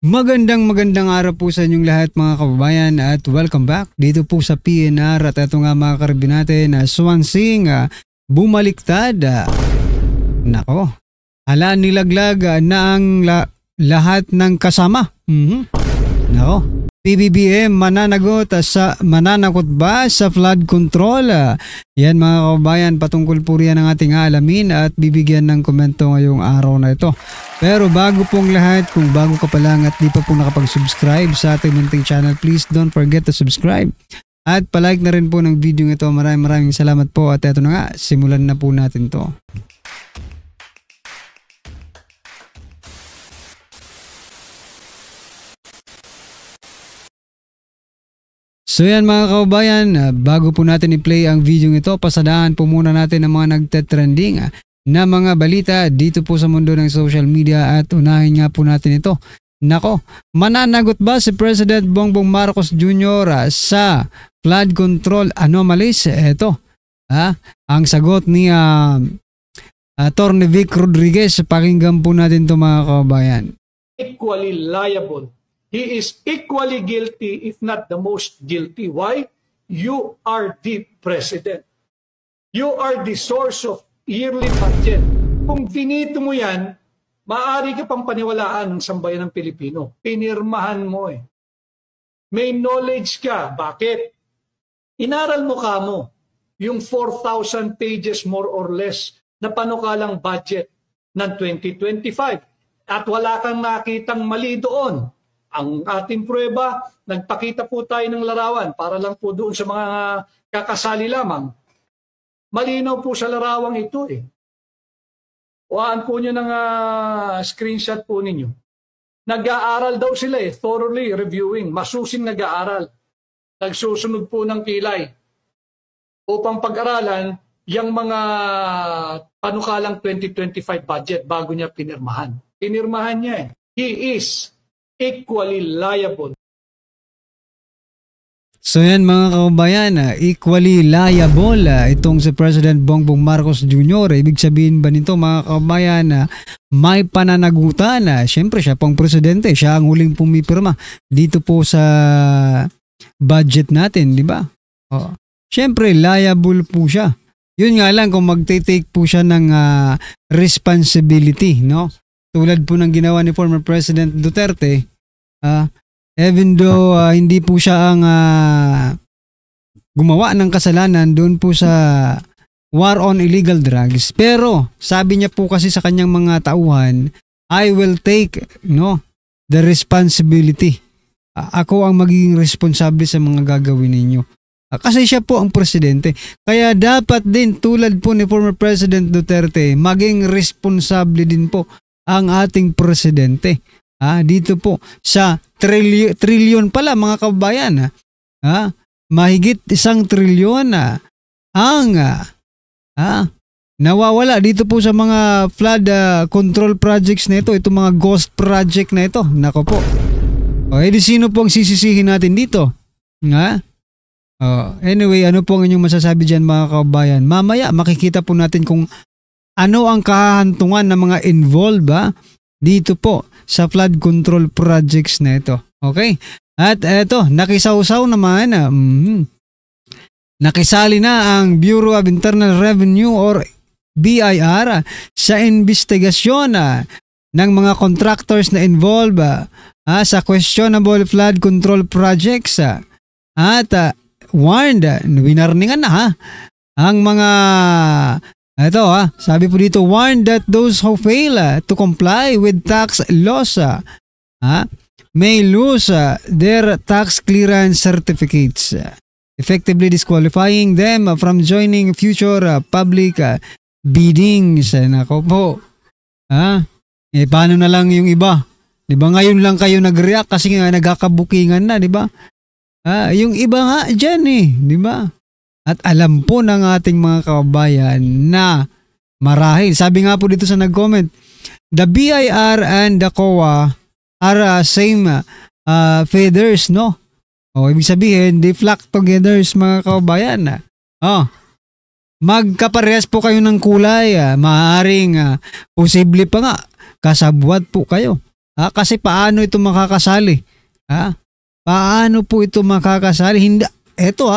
Magandang araw po sa inyong lahat mga kababayan at welcome back dito po sa PNR at ito nga mga karibin natin na Swansea bumaliktad. Nako, nilaglag na ang lahat ng kasama. Nako, PBBM mananagot ba sa flood control? Yan mga kababayan, patungkol po riyan ang ating alamin at bibigyan ng komento ngayong araw na ito. Pero bago pong lahat, kung bago ka pa lang at di pa po nakapag-subscribe sa ating munting channel, please don't forget to subscribe. At palike na rin po ng video ito. Maraming salamat po at eto na nga, simulan na po natin to. So yan mga kababayan, bago po natin i-play ang video ito, pasadaan po muna natin ang mga nagte-trending na mga balita dito po sa mundo ng social media at unahin nga po natin ito. Nako, mananagot ba si President Bongbong Marcos Jr. sa flood control anomalies? Ito, ang sagot ni Atty. Vic Rodriguez. Pakinggan po natin ito mga kababayan. Equally liable. He is equally guilty if not the most guilty. Why? You are the president. You are the source of yearly budget. Kung finito mo yan, maaari ka pang paniwalaan ng sambayan ng Pilipino. Pinirmahan mo eh. May knowledge ka. Bakit? Inaral mo kamo yung 4,000 pages more or less na panukalang budget ng 2025. At wala kang nakitang mali doon. Ang ating pruweba, nagpakita po tayo ng larawan para lang po doon sa mga kakasali lamang. Malinaw po sa larawang ito eh. Kuhaan po nyo ng screenshot po ninyo. Nag-aaral daw sila eh, thoroughly reviewing, masusing nag-aaral. Nagsusunod po ng kilay upang pag-aralan yung mga panukalang 2025 budget bago niya pinirmahan. Pinirmahan niya eh. He is equally liable. So yan mga kababayan, equally liable itong si President Bongbong Marcos Jr. Ibig sabihin ba nito mga kababayan may pananagutan? Siyempre siya pong presidente, siya ang huling pumipirma dito po sa budget natin, di ba? Siyempre liable po siya. Yun nga lang kung magte-take po siya ng responsibility, no? Tulad po ng ginawa ni former President Duterte, even though hindi po siya ang gumawa ng kasalanan doon po sa war on illegal drugs, pero sabi niya po kasi sa kanyang mga tauhan, I will take the responsibility. Ako ang magiging responsable sa mga gagawin ninyo. Kasi siya po ang presidente. Kaya dapat din tulad po ni former President Duterte, maging responsable din po ang ating presidente. Dito po sa trilyon pala mga kababayan. Mahigit 1 trilyon ang nawawala dito po sa mga flood control projects na ito. Itong mga ghost project na ito. Nako po. Di sino po ang sisisihin natin dito? Anyway, ano po ang inyong masasabi dyan mga kababayan? Mamaya makikita po natin kung ano ang kahantungan ng mga involved dito po sa flood control projects na ito. Okay? At eto, nakisawsaw naman. Nakisali na ang Bureau of Internal Revenue or BIR sa investigasyon ng mga contractors na involved sa questionable flood control projects. At warned, winarningan na ang mga sabi po dito, warned that those who fail to comply with tax laws may lose their tax clearance certificates, effectively disqualifying them from joining future public biddings. Nako po. Paano na lang yung iba? Di ba ngayon lang kayo nag-react kasi nga nagkakabukingan na, di ba? Yung iba nga dyan di ba? At alam po ng ating mga kababayan na marahil, sabi nga po dito sa nag-comment, the BIR and the COA are same feathers, no? Ibig sabihin, they flock together mga kababayan. Magkaparehas po kayo ng kulay, maaaring posible pa nga kasabwat po kayo. Kasi paano ito makakasali? Paano po ito makakasali? Hindi, eto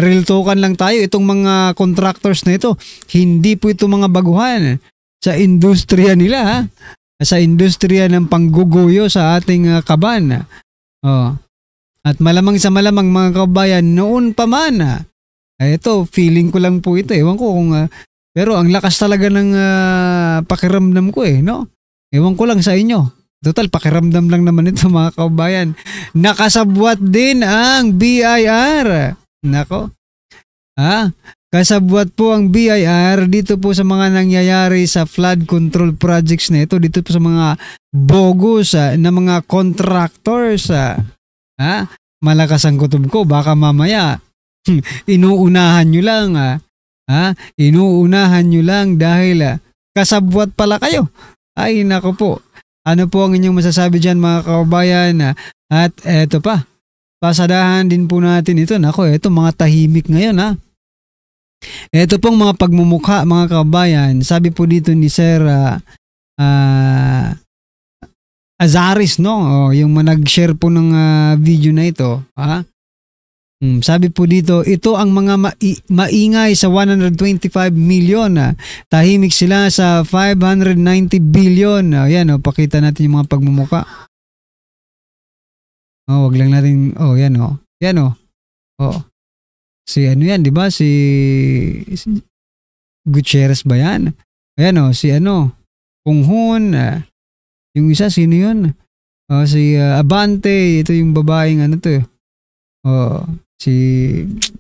real talkan lang tayo. Itong mga contractors na ito, hindi po ito mga baguhan sa industriya nila, sa industriya ng pangguguyo sa ating kaban. At malamang sa malamang mga kabayan, noon pa man, ito, feeling ko lang po ito. Ewan ko kung, pero ang lakas talaga ng pakiramdam ko no? Ewan ko lang sa inyo. Total, pakiramdam lang naman ito mga kabayan. Nakasabwat din ang BIR. Nako. Kasabwat po ang BIR dito po sa mga nangyayari sa flood control projects na ito. Dito po sa mga bogus na mga contractors. Malakas ang kutob ko. Baka mamaya inuunahan nyo lang. Inuunahan nyo lang dahil kasabwat pala kayo. Ay, nako po. Ano po ang inyong masasabi dyan mga kababayan? At eto pa, pasadahan din po natin ito. Nako, eto mga tahimik ngayon Eto pong mga pagmumukha mga kababayan. Sabi po dito ni Sir Azaris, no? Yung nag-share po ng video na ito. Sabi po dito, ito ang mga maingay sa 125 million. Tahimik sila sa 590 billion. Yan, pakita natin yung mga pagmumuka. Wag lang natin, yan Yan Si ano yan, di ba? Si Gutierrez ba yan? Ayan si Punghun. Yung isa, sino yun? Si Abante. Ito yung babaeng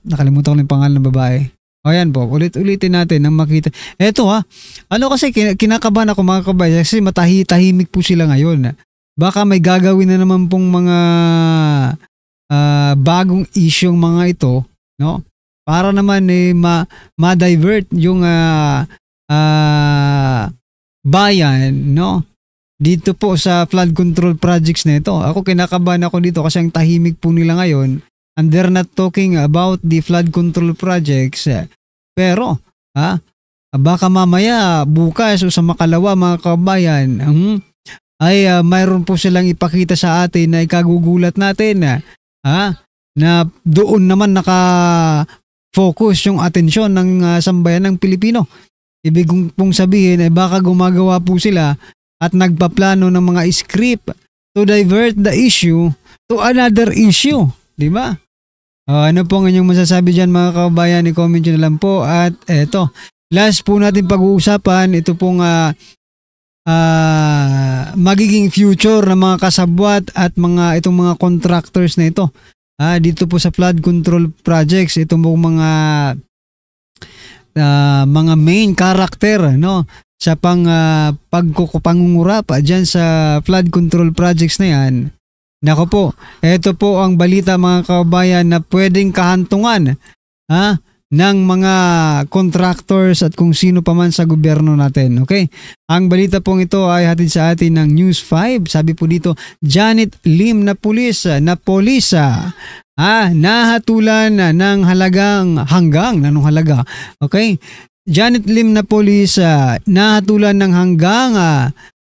nakalimutan ko yung pangalan ng babae. Ayan po, ulit-ulitin natin nang makita. Eto kasi kinakabahan ako mga kabayan kasi tahimik po sila ngayon. Baka may gagawin na naman pong mga bagong isyong mga ito, no? Para naman ma-divert yung bayan, no? Dito po sa flood control projects na ito. Ako kinakabahan ako dito kasi ang tahimik po nila ngayon. And they're not talking about the flood control projects. Pero, baka mamaya, bukas o sa makalawa mga kabayan, ay mayroon po silang ipakita sa atin na ikagugulat natin na doon naman naka-focus yung atensyon ng sambayan ng Pilipino. Ibig pong sabihin ay baka gumagawa po sila at nagpaplano ng mga script to divert the issue to another issue. Di ba? Ano po ang inyong masasabi dyan mga kabayan? I-comment nyo na lang po. At eto, last po natin pag-uusapan, ito pong magiging future ng mga kasabwat at itong mga contractors na ito. Dito po sa flood control projects, itong mga main character, no? Sa pangungurap dyan sa flood control projects na yan. Nako po, ito po ang balita mga kababayan na pwedeng kahantungan ng mga contractors at kung sino pa man sa gobyerno natin. Okay? Ang balita pong ito ay hatid sa atin ng News 5. Sabi po dito, Janet Lim na pulis nahatulan ng halagang anong halaga? Okay? Janet Lim na pulis nahatulan ng hanggang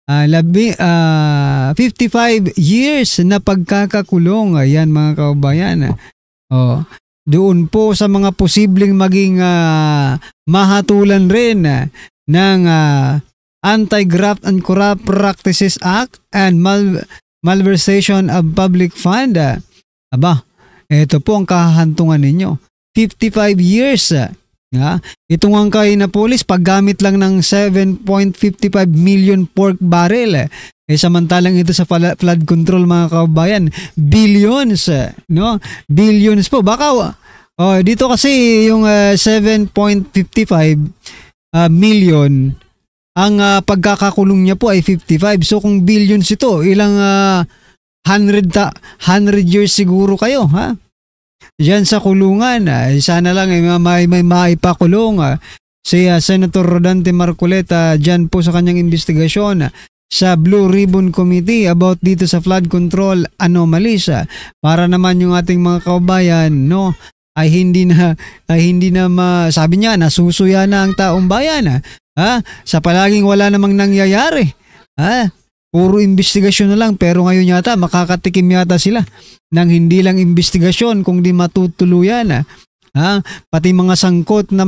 55 years na pagkakakulong. Ayan mga kababayan. Doon po sa mga posibleng maging mahatulan rin ng Anti-Graft and Corrupt Practices Act and Malversation of Public Fund. Ito po ang kahantungan ninyo. 55 years. Ito nga kay Napolis, paggamit lang ng 7.55 million pork barrel. Samantalang ito sa flood control mga kababayan, billions, no? Billions po. Baka dito kasi yung 7.55 million, ang pagkakakulong niya po ay 55. So kung billions ito, ilang 100 years siguro kayo, Diyan sa kulungan. Sana lang may maipakulong si Senator Rodante Marcoleta diyan po sa kanyang investigasyon sa Blue Ribbon Committee about dito sa flood control anomalies, para naman yung ating mga kababayan, no, ay hindi na sabi niya nasusuya na ang taong bayan sa palaging wala namang nangyayari. Ah, puro investigasyon na lang pero ngayon yata makakatikim yata sila ng hindi lang investigasyon kung di matutuluyan. Pati mga sangkot na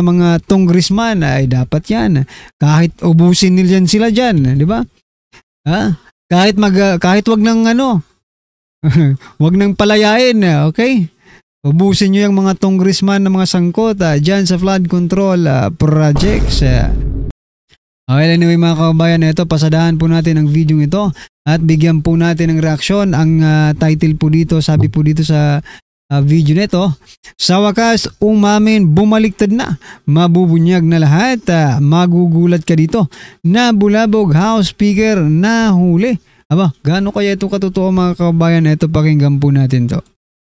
mga congressman ay dapat yan. Kahit ubusin nila sila diyan, di ba? Kahit wag nang wag nang palayain, okay? Ubusin niyo yung mga congressman na mga sangkot diyan sa flood control projects. Okay, anyway mga kababayan, ito pasadahan po natin ang video ito at bigyan po natin ng reaksyon. Ang title po dito, sabi po dito sa video nito, sa wakas umamin bumaliktad na, mabubunyag na lahat, magugulat ka dito, nabulabog House Speaker na huli. Aba, gaano kaya ito katotoo mga kababayan? Ito pakinggan po natin to.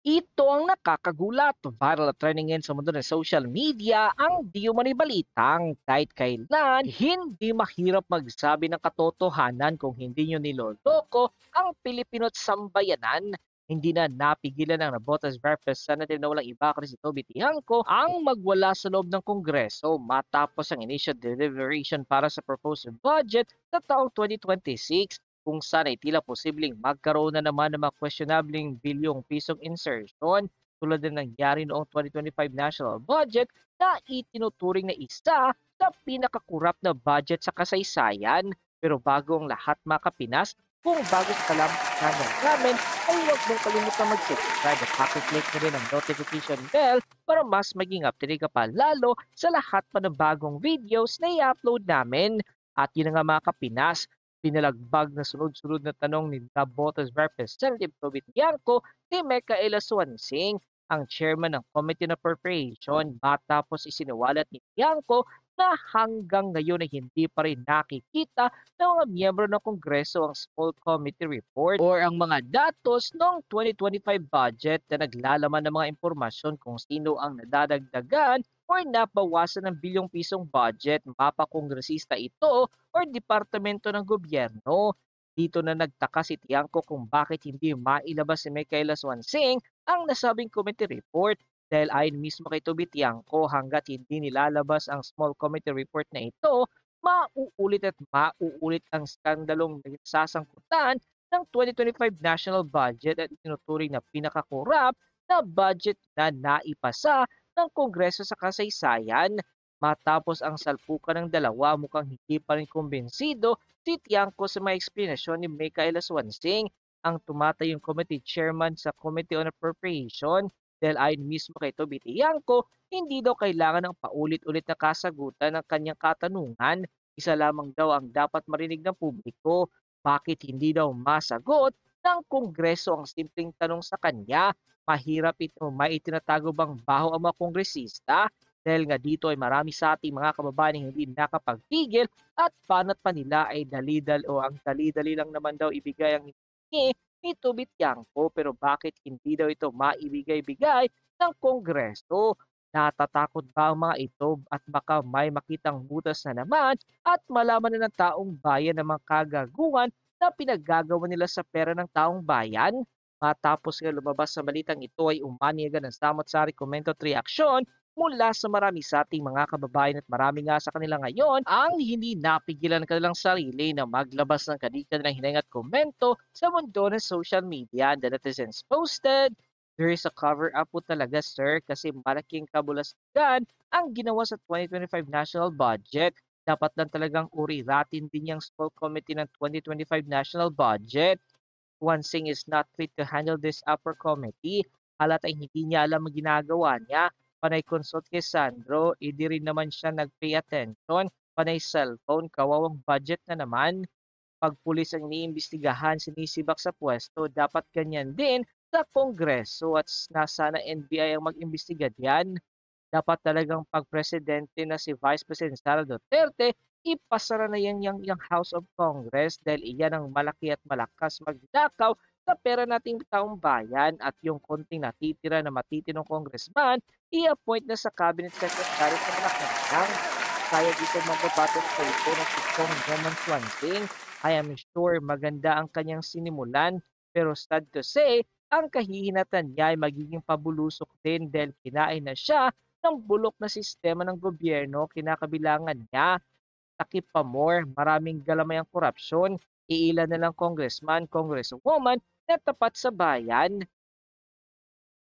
Ito ang nakakagulat. Viral at trending ngayon sa mundo ng social media ang di umano'y balitang kahit kailan hindi mahirap magsabi ng katotohanan kung hindi nyo niloloko ang Pilipino at sambayanan. Hindi na napigilan ng Navotas Representative na walang iba kundi si Toby Tiangco ang magwala sa loob ng Kongreso matapos ang initial deliberation para sa proposed budget sa taong 2026. Kung saan ay tila posibleng magkaroon na naman ng mga questionabling bilyong pisong insertion tulad na nangyari noong 2025 national budget na itinuturing na isa sa pinakakurap na budget sa kasaysayan. Pero bago ang lahat mga Kapinas, kung bago sa kalamang namin ay huwag mong kalimutan mag-subscribe at pakiclick na rin ang notification bell para mas maging up-to-date ka pa lalo sa lahat pa ng bagong videos na i-upload namin. At yun nga mga Kapinas, pinalagbag na sunod-sunod na tanong ni Navotas Representative Toby Tiangco ni Micaela Suansing, ang chairman ng Committee on Appropriation, matapos isiniwalat ni Tiangco na hanggang ngayon ay hindi pa rin nakikita ng mga miyembro ng Kongreso ang Small Committee Report or ang mga datos ng 2025 budget na naglalaman ng mga impormasyon kung sino ang nadadagdagan or nabawasan ng bilyong pisong budget, mapakongresista ito or departamento ng gobyerno. Dito na nagtaka si Tiangco kung bakit hindi mailabas si Micaela Suansing ang nasabing committee report dahil ayon mismo kay Toby Tiangco hanggat hindi nilalabas ang small committee report na ito, mauulit at mauulit ang skandalong sasangkutan ng 2025 national budget at itinuturing na pinakakurap na budget na naipasa ng Kongreso sa kasaysayan. Matapos ang salpukan ng dalawa, mukhang hindi pa rin kumbensido si Tiangco sa mga eksplanasyon ni Micaela Suansing, ang tumatayong committee chairman sa Committee on Appropriation, dahil ayon mismo kay Toby Tiangco, hindi daw kailangan ng paulit-ulit na kasagutan ng kanyang katanungan. Isa lamang daw ang dapat marinig ng publiko. Bakit hindi daw masagot ng Kongreso ang simpleng tanong sa kanya? Mahirap ito, may itinatago bang baho ang mga kongresista? Dahil nga dito ay marami sa ating mga kababayan hindi nakapagpigil at panat pa nila ay dalidal o ang dali-dali lang naman daw ibigay ang ni Toby Tiangco, pero bakit hindi daw ito maibigay-bigay ng Kongreso? Natatakot ba ang mga ito at baka may makitang butas na naman at malaman na ng taong bayan ng mga kagaguhan na pinaggagawa nila sa pera ng taong bayan? Matapos nga lumabas sa balitang ito ay umaniyagan ng samot-sari komento at reaksyon mula sa marami sa ating mga kababayan at marami nga sa kanila ngayon ang hindi napigilan ng kanilang sarili na maglabas ng kanilang hinang at komento sa mundo ng social media. The netizens posted, "There is a cover-up po talaga sir kasi malaking kabulastugan ang ginawa sa 2025 national budget. Dapat lang talagang uriratin din yung small committee ng 2025 national budget. Suansing is not fit to handle this upper committee. Halatang hindi niya alam ang ginagawa niya. Panay consult kay Sandro, hindi rin naman siya nag-pay attention. Panay cellphone, kawawang budget na naman. Pag pulis ang iniimbestigahan, sinisibak sa pwesto, dapat ganyan din sa Kongreso at sana NBI ang mag-imbestiga diyan. Dapat talagang pag-presidente na si Vice President Sara Duterte, ipasara na yung House of Congress dahil iyan ang malaki at malakas magdakaw sa pera nating taong bayan at yung konting natitira na matitinong congressman, i-appoint na sa cabinet secretary sa Malacanang. Kaya dito magbabatos sa ito ng si Congressman Suansing. I am sure maganda ang kanyang sinimulan, pero sad to say, ang kahihinatan niya ay magiging pabulusok din dahil kinain na siya ng bulok na sistema ng gobyerno kinakabilangan niya. takip pa more, maraming galamay ang korupsyon, iilan na lang congressman, congresswoman na tapat sa bayan.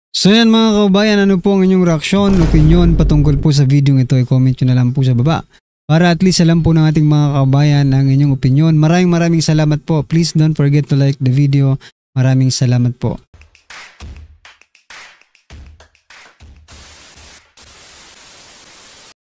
So yan mga kababayan, ano po ang inyong reaksyon, opinion patungkol po sa video ito, i-comment nyo na lang po sa baba. Para at least alam po ng ating mga kababayan ang inyong opinion. Maraming salamat po. Please don't forget to like the video. Maraming salamat po.